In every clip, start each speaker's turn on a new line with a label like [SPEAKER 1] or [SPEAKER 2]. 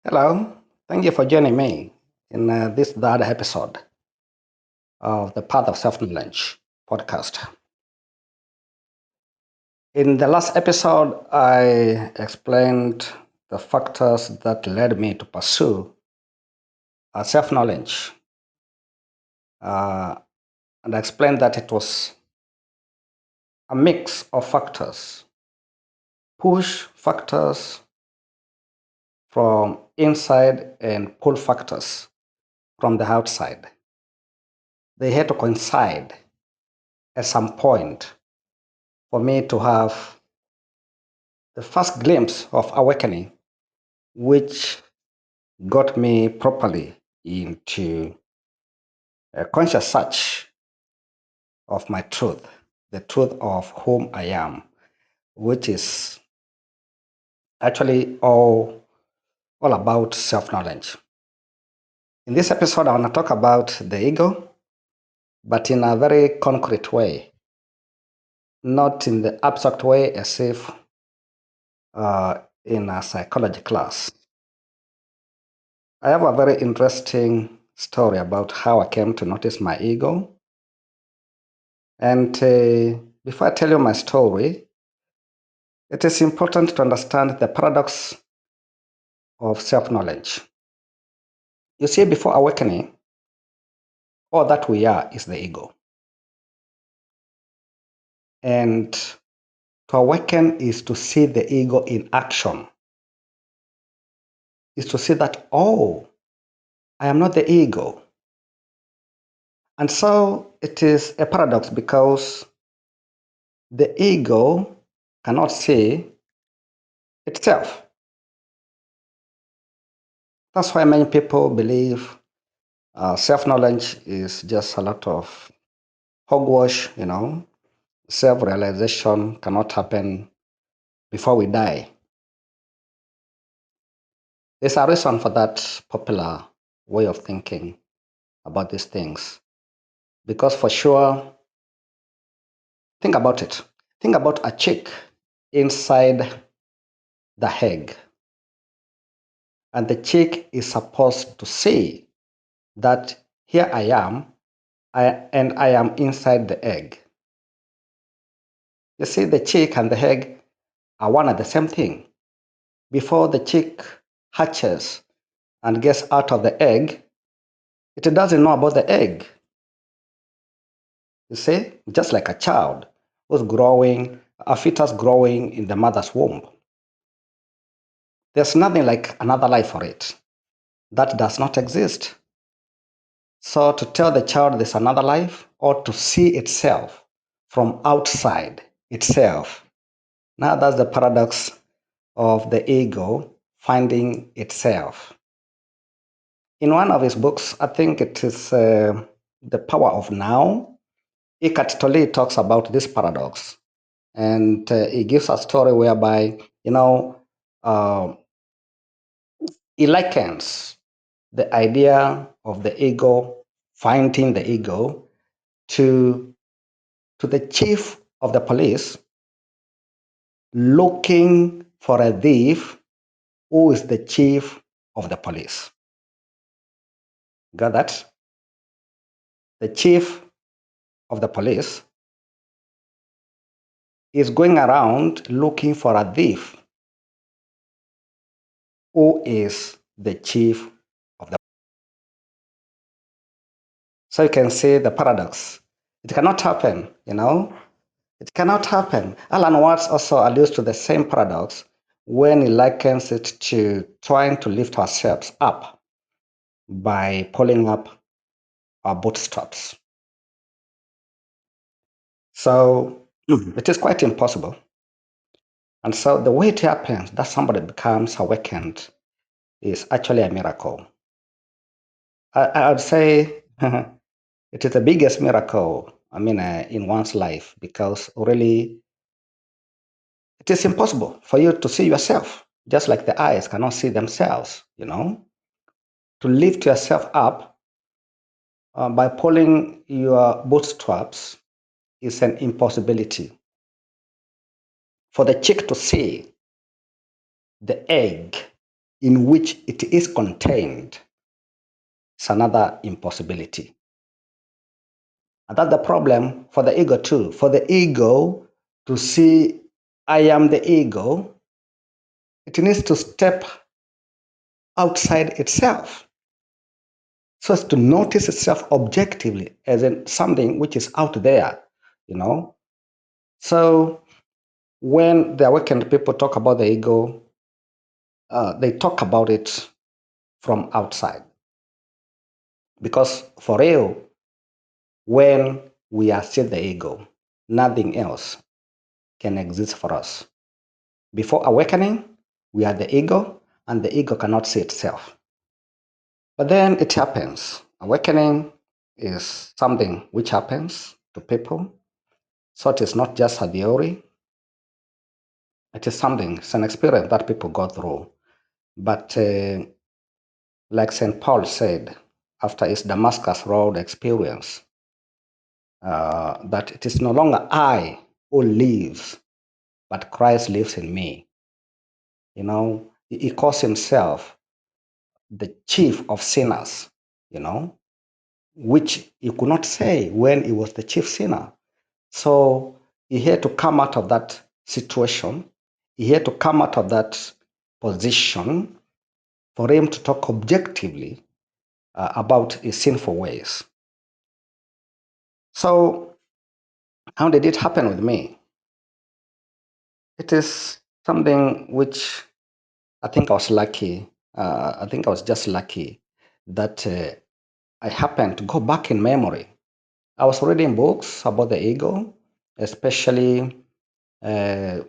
[SPEAKER 1] Hello, thank you for joining me in this third episode of the Path of Self Knowledge podcast. In the last episode, I explained the factors that led me to pursue self knowledge, uh, and I explained that it was a mix of factors, push factors from inside and pull factors from the outside. They had to coincide at some point for me to have the first glimpse of awakening, which got me properly into a conscious search of my truth, the truth of whom I am, which is actually all about self knowledge. In this episode, I want to talk about the ego, but in a very concrete way, not in the abstract way as if in a psychology class. I have a very interesting story about how I came to notice my ego. And before I tell you my story, it is important to understand the paradox of self knowledge. You see, before awakening, all that we are is the ego. And to awaken is to see the ego in action, is to see that, oh, I am not the ego. And so it is a paradox because the ego cannot see itself. That's why many people believe self knowledge is just a lot of hogwash, self realization cannot happen before we die. There's a reason for that popular way of thinking about these things. Because for sure, think about it. Think about a chick inside the egg. And the chick is supposed to say that here I am, and I am inside the egg. You see, the chick and the egg are one and the same thing. Before the chick hatches and gets out of the egg, it doesn't know about the egg. You see, just like a child who's growing, a fetus growing in the mother's womb. There's nothing like another life for it. That does not exist. So to tell the child there's another life or to see itself from outside itself. Now that's the paradox of the ego finding itself. In one of his books, I think it is The Power of Now, Eckhart Tolle talks about this paradox. And he gives a story whereby, uh, he likens the idea of the ego, finding the ego, to, to the chief of the police looking for a thief who is the chief of the police. Got that? The chief of the police is going around looking for a thief who is the chief of the. So you can see the paradox. It cannot happen. It cannot happen. Alan Watts also alludes to the same paradox when he likens it to trying to lift ourselves up by pulling up our bootstraps. So it is quite impossible. And so the way it happens that somebody becomes awakened is actually a miracle. I would say it is the biggest miracle, in one's life because really it is impossible for you to see yourself, just like the eyes cannot see themselves. To lift yourself up by pulling your bootstraps is an impossibility. For the chick to see the egg in which it is contained is another impossibility. And that's the problem for the ego too. For the ego to see I am the ego, it needs to step outside itself so as to notice itself objectively as in something which is out there, you know. So when the awakened people talk about the ego, they talk about it from outside. Because for real, when we are still the ego, nothing else can exist for us. Before awakening, we are the ego, and the ego cannot see itself. But then it happens. Awakening is something which happens to people. So it is not just a theory, it is something, it's an experience that people go through. But like St. Paul said after his Damascus Road experience, that it is no longer I who lives, but Christ lives in me. You know, he calls himself the chief of sinners, you know, which he could not say when he was the chief sinner. So he had to come out of that situation. He had to come out of that position for him to talk objectively about his sinful ways. So, how did it happen with me? It is something which I think I was lucky. I think I was just lucky that I happened to go back in memory. I was reading books about the ego, especially uh,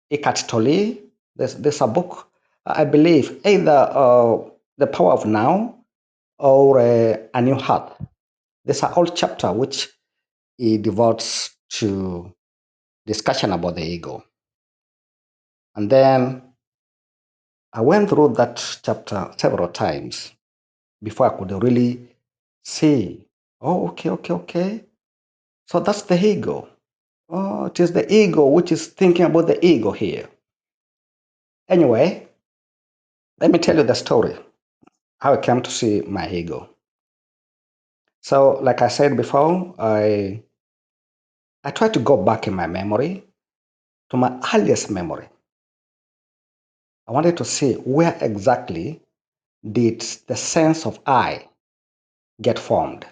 [SPEAKER 1] Eckhart Tolle. There's a book, I believe, either The Power of Now or A New Heart. There's a whole chapter which he devotes to discussion about the ego. And then I went through that chapter several times before I could really see, oh, okay. So that's the ego. Oh, it is the ego which is thinking about the ego here. Anyway, let me tell you the story how I came to see my ego. So, like I said before, I tried to go back in my memory to my earliest memory. I wanted to see where exactly did the sense of I get formed.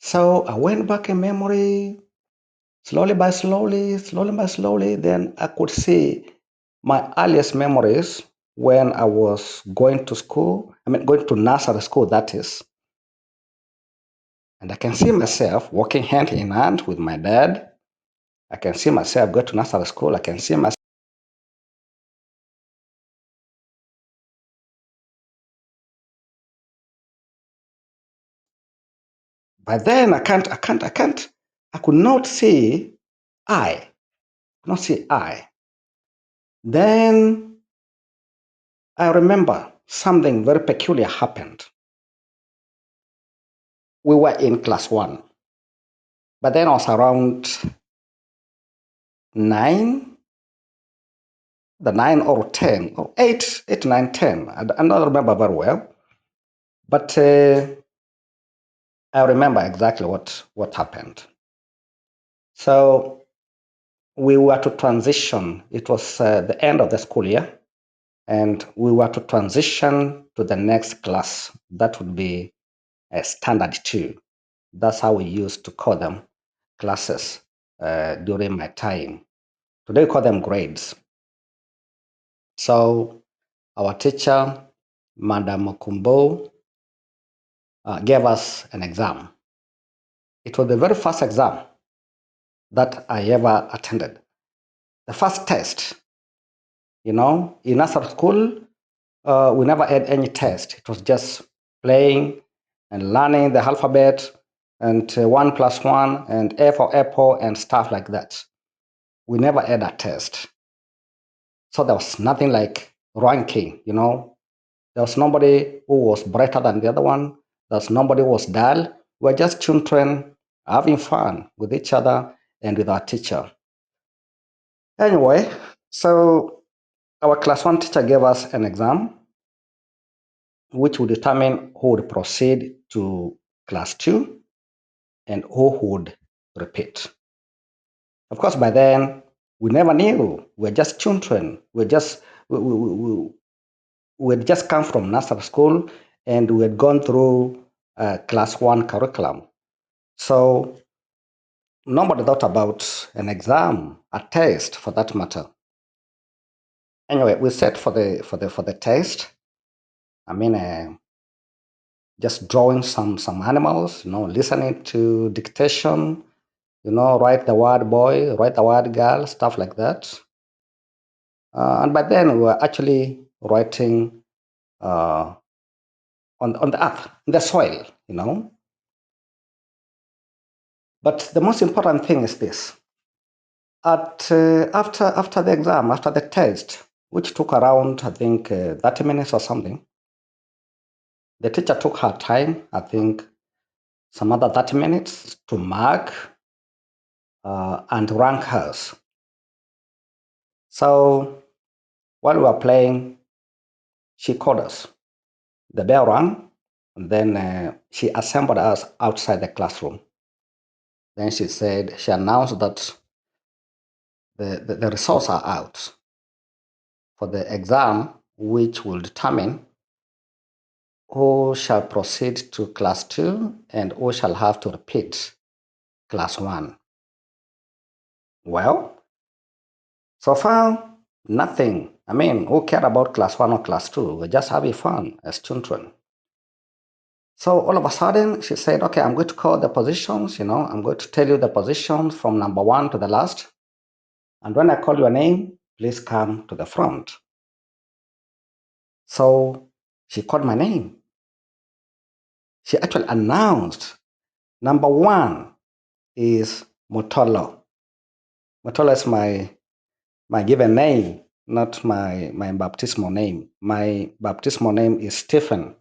[SPEAKER 1] So I went back in memory slowly by slowly. Then I could see my earliest memories when I was going to school. I mean, going to nursery school, that is. And I can see myself walking hand in hand with my dad. I can see myself go to nursery school. I can see myself. But then I could not see I. Could not see I. Then I remember something very peculiar happened. We were in class one, but then I was around 9, the 9 or 10 or 8, 8, 9, 10. I don't remember very well, but I remember exactly what happened. So we were to transition. It was the end of the school year, and we were to transition to the next class. That would be a standard two. That's how we used to call them classes during my time. Today we call them grades. So our teacher, Madam Mokumbo, gave us an exam. It was the very first exam that I ever attended. The first test, in nursery school, we never had any test. It was just playing and learning the alphabet and 1 plus 1 and A for apple and stuff like that. We never had a test. So there was nothing like ranking, There was nobody who was brighter than the other one. There was nobody who was dull. We were just children having fun with each other and with our teacher. Anyway, so Our class one teacher gave us an exam which would determine who would proceed to class two and who would repeat. Of course, by then, we never knew. We're just children. We had just come from nursery school and we had gone through class one curriculum. So nobody thought about an exam, a test for that matter. Anyway, we set for the test. I mean, just drawing some animals, listening to dictation, write the word boy, write the word girl, stuff like that. And by then we were actually writing uh, on the earth, in the soil. But the most important thing is this: after the exam, after the test, which took around I think 30 minutes or something, the teacher took her time. I think some other 30 minutes to mark and rank us. So while we were playing, she called us. The bell rang, and then she assembled us outside the classroom. Then she announced that the results are out for the exam, which will determine who shall proceed to class two and who shall have to repeat class one. Well, so far, nothing. I mean, who cared about class one or class two? We're just having fun as children. So all of a sudden, she said, okay, I'm going to call the positions, I'm going to tell you the positions from number one to the last. And when I call your name, please come to the front. So she called my name. She actually announced number one is Motolo. Motolo is my given name, not my baptismal name. My baptismal name is Stephen.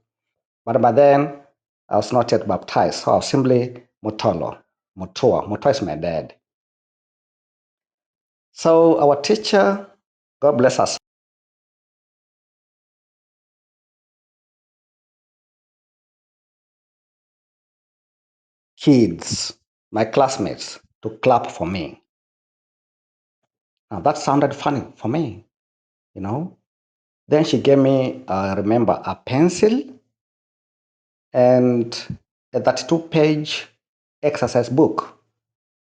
[SPEAKER 1] But by then, I was not yet baptized, so I was simply Motolo. Motoa. Motoa is my dad. So our teacher, God bless us, kids, my classmates, to clap for me. Now that sounded funny for me. Then she gave me, remember, a pencil and a 32-page exercise book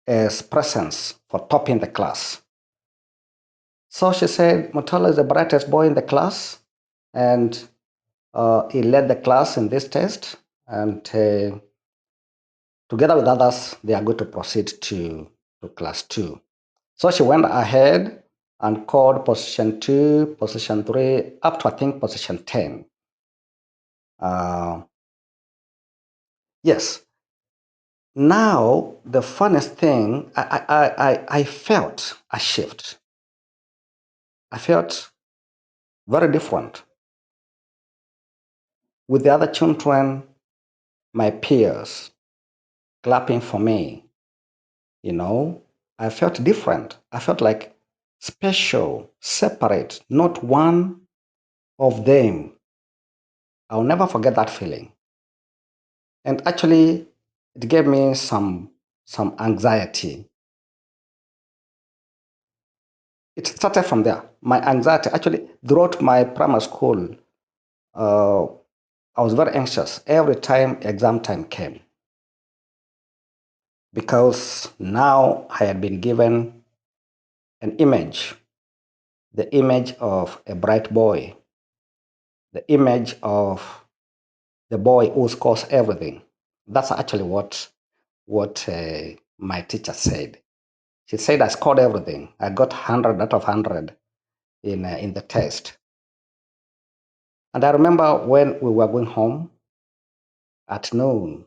[SPEAKER 1] as presents for topping the class. So she said, Motolo is the brightest boy in the class, and he led the class in this test. And together with others, they are going to proceed to class two. So she went ahead and called position two, position three, up to I think position 10. Yes. Now, the funniest thing, I felt a shift. I felt very different. With the other children, my peers, clapping for me, I felt different. I felt like special, separate, not one of them. I'll never forget that feeling. And actually, it gave me some anxiety. It started from there. My anxiety, actually, throughout my primary school, uh, I was very anxious every time exam time came because now I had been given an image, the image of a bright boy, the image of the boy who scores everything. That's actually what my teacher said. She said I scored everything. I got 100 out of 100 in the test. And I remember when we were going home at noon,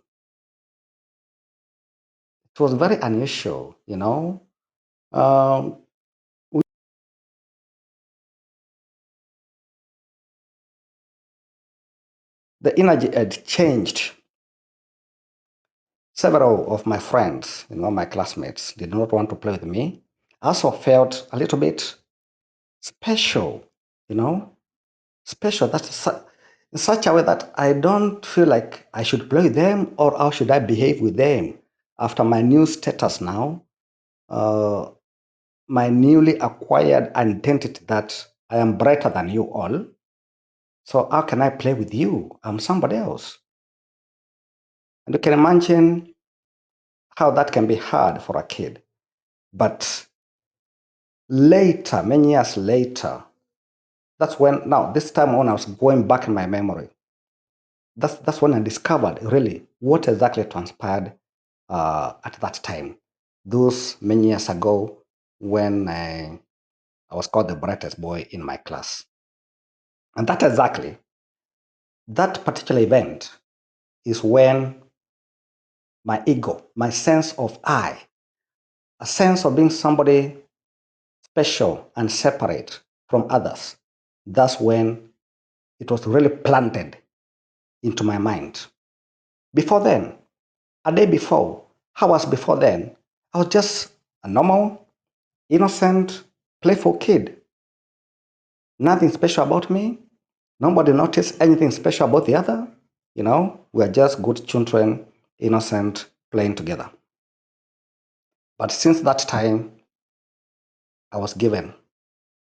[SPEAKER 1] it was very unusual. Um, the energy had changed. Several of my friends, my classmates, did not want to play with me. I also felt a little bit special. you know, special. In such a way that I don't feel like I should play with them or how should I behave with them after my new status now, uh, my newly acquired identity that I am brighter than you all. So how can I play with you? I'm somebody else. And you can imagine how that can be hard for a kid. But later, many years later, that's when, now, this time when I was going back in my memory, that's when I discovered really what exactly transpired at that time, those many years ago when I was called the brightest boy in my class. And that particular event is when my ego, my sense of I, a sense of being somebody special and separate from others, that's when it was really planted into my mind. Before then, a day before, hours before then, I was just a normal, innocent, playful kid. Nothing special about me. Nobody noticed anything special about the other. We are just good children, innocent, playing together. But since that time, I was given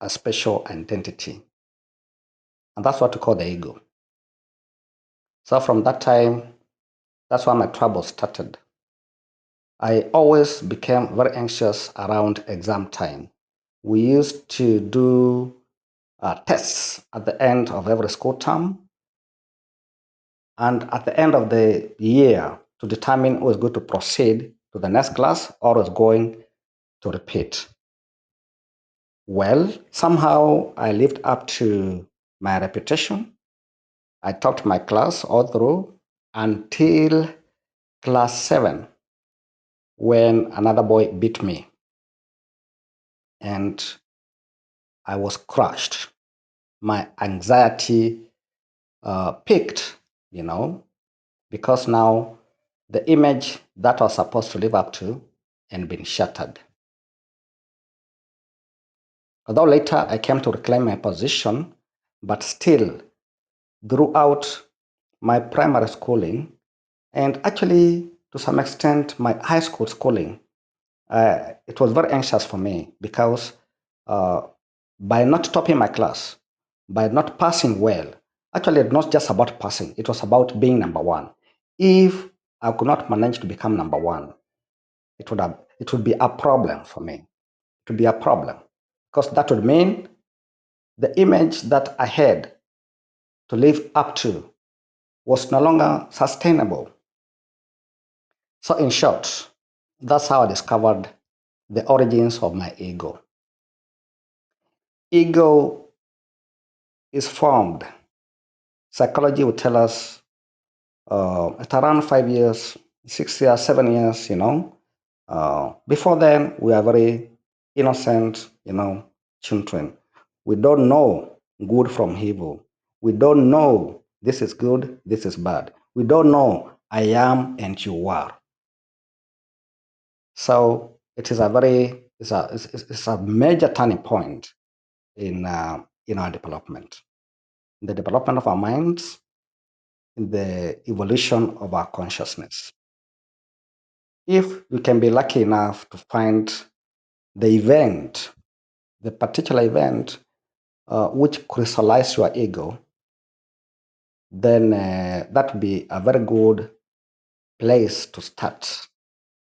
[SPEAKER 1] a special identity. And that's what we call the ego. So from that time, that's why my trouble started. I always became very anxious around exam time. We used to do tests at the end of every school term and at the end of the year to determine who is going to proceed to the next class or is going to repeat. Well, somehow I lived up to my reputation. I taught my class all through until class 7 when another boy beat me and I was crushed. My anxiety peaked, you know, because now the image that I was supposed to live up to and been shattered. Although later I came to reclaim my position, but still throughout my primary schooling and actually to some extent my high school schooling, it was very anxious for me because uh, by not topping my class, by not passing well, actually it's not just about passing, it was about being number one. If I could not manage to become number one, it would be a problem for me. It would be a problem because that would mean the image that I had to live up to was no longer sustainable. So in short, that's how I discovered the origins of my ego. Ego is formed. Psychology will tell us at around 5 years, 6 years, 7 years, before then, we are very innocent, children. We don't know good from evil. We don't know this is good, this is bad. We don't know I am and you are. So it is it's a major turning point in our development, in the development of our minds, in the evolution of our consciousness. If we can be lucky enough to find the event, the particular event which crystallizes your ego, then that would be a very good place to start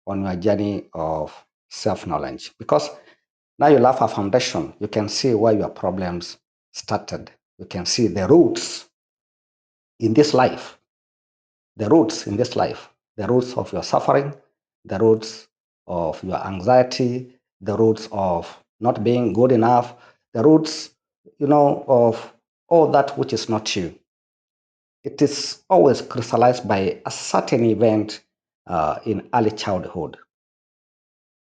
[SPEAKER 1] on your journey of self-knowledge. Because now you have a foundation, you can see where your problems started. You can see the roots in this life, the roots of your suffering, the roots of your anxiety, the roots of not being good enough, the roots, of all that which is not you. It is always crystallized by a certain event in early childhood.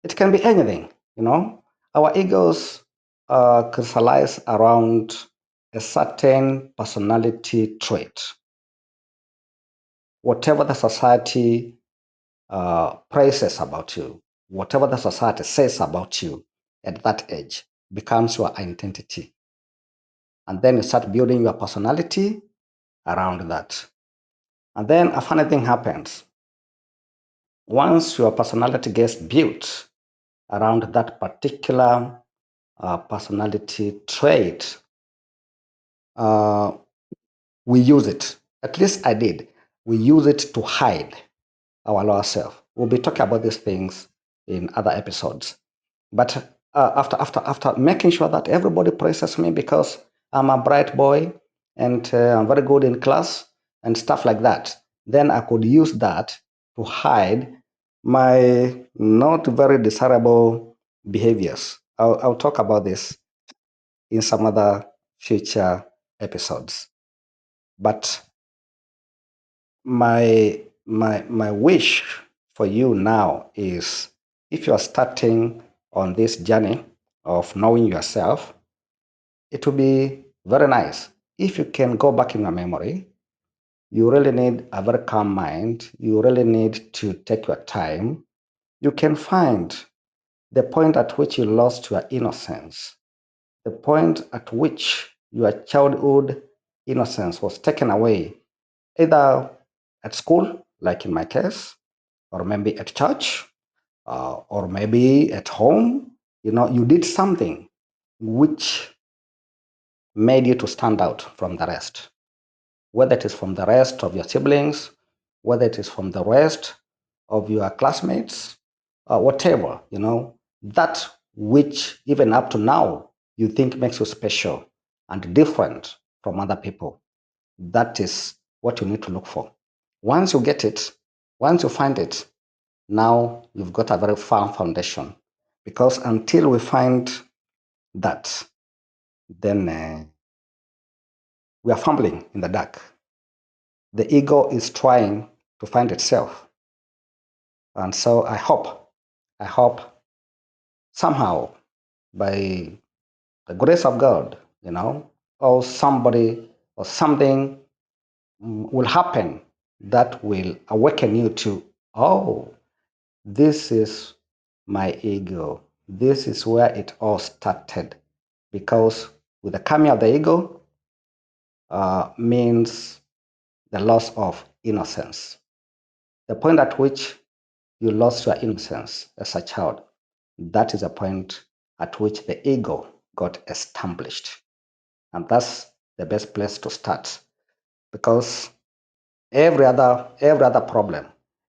[SPEAKER 1] It can be anything, Our egos crystallize around a certain personality trait. Whatever the society praises about you, whatever the society says about you at that age becomes your identity. And then you start building your personality around that. And then a funny thing happens. Once your personality gets built around that particular personality trait, uh, we use it. At least I did. We use it to hide our lower self. We'll be talking about these things in other episodes. But after making sure that everybody praises me because I'm a bright boy and I'm very good in class and stuff like that, then I could use that to hide my not very desirable behaviors. I'll talk about this in some other future episodes. But my wish for you now is, if you are starting on this journey of knowing yourself, it will be very nice if you can go back in your memory. You really need a very calm mind. You really need to take your time. You can find the point at which you lost your innocence, the point at which your childhood innocence was taken away, either at school, like in my case, or maybe at church, or maybe at home. You did something which made you to stand out from the rest, whether it is from the rest of your siblings, whether it is from the rest of your classmates, whatever, that which even up to now you think makes you special and different from other people. That is what you need to look for. Once you get it, once you find it, now you've got a very firm foundation. Because until we find that, then we are fumbling in the dark. The ego is trying to find itself. And so I hope somehow, by the grace of God, or somebody or something will happen that will awaken you to, oh, this is my ego. This is where it all started. Because with the coming of the ego means the loss of innocence. The point at which you lost your innocence as a child, that is a point at which the ego got established. And that's the best place to start, because every other problem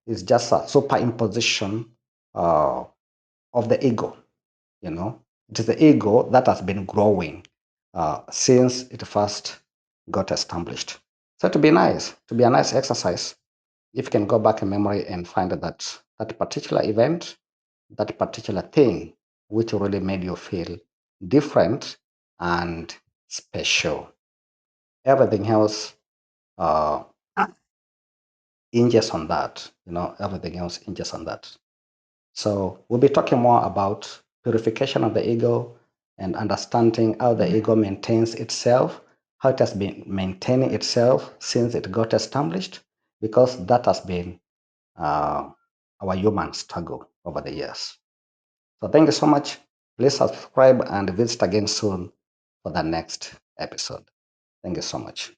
[SPEAKER 1] is just a superimposition uh, of the ego. It is the ego that has been growing since it first got established. So to be nice, to be a nice exercise, if you can go back in memory and find that particular event, that particular thing which really made you feel different and special. Everything else uh, hinges on that. Everything else hinges on that. So we'll be talking more about purification of the ego and understanding how the ego maintains itself, how it has been maintaining itself since it got established, because that has been uh, our human struggle over the years. So thank you so much. Please subscribe and visit again soon for the next episode. Thank you so much.